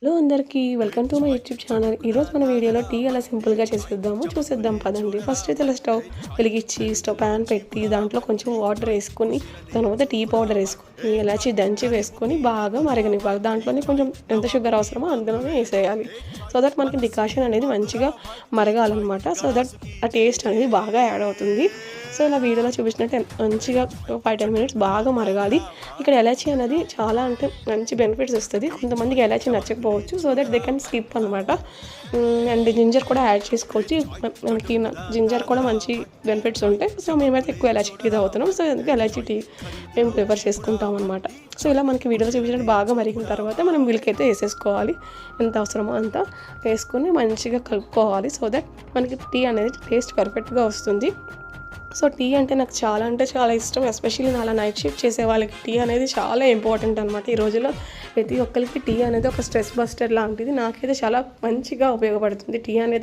Hello అందరికీ welcome to my YouTube channel. ఈరోజు మన వీడియోలో టీ ఎలా సింపుల్గా చూసేద్దాం పదండి. ఫస్ట్ అయితే ఇలా స్టవ్ వెలిగించి ప్యాన్ పెట్టి దాంట్లో కొంచెం వాటర్ వేసుకొని తర్వాత టీ పౌడర్ వేసుకొని ఇలాచి దంచి వేసుకొని బాగా మరగనివ్వాలి. దాంట్లోనే కొంచెం ఎంత షుగర్ అవసరమో అందులోనే వేసేయాలి. సో దట్ మనకి డికాషన్ అనేది మంచిగా మరగాలన్నమాట. సో దట్ ఆ టేస్ట్ అనేది బాగా యాడ్ అవుతుంది. సో ఇలా వీడియోలో చూపించినట్టు మంచిగా 5-10 మినిట్స్ బాగా మరగాలి. ఇక్కడ ఎలాచీ అనేది చాలా అంటే మంచి బెనిఫిట్స్ వస్తుంది. కొంతమందికి ఎలాచీ నచ్చకపోవచ్చు. So that they can skip అనమాట. అండ్ జింజర్ కూడా యాడ్ చేసుకోవచ్చు. మనకి జింజర్ కూడా మంచి బెనిఫిట్స్ ఉంటాయి. సో మేమైతే ఎక్కువ ఎలాచీ టీ తాగుతున్నాం. సో ఎందుకు ఎలాచీ టీ మేము ప్రిఫర్ చేసుకుంటాం అనమాట. సో ఇలా మనకి వీడియోలో చూపించినట్టు బాగా మరిగిన తర్వాత మనం మిల్క్ అయితే వేసేసుకోవాలి. ఎంత అవసరమో అంత వేసుకొని మంచిగా కలుపుకోవాలి. సో దట్ మనకి టీ అనేది టేస్ట్ పర్ఫెక్ట్గా వస్తుంది. సో టీ అంటే నాకు చాలా అంటే చాలా ఇష్టం. ఎస్పెషల్లీ అలా నైట్ షిఫ్ట్ చేసే వాళ్ళకి టీ అనేది చాలా ఇంపార్టెంట్ అనమాట. ఈ రోజుల్లో ప్రతి ఒక్కరికి టీ అనేది ఒక స్ట్రెస్ బస్టర్ లాంటిది. నాకైతే చాలా మంచిగా ఉపయోగపడుతుంది. టీ అనేది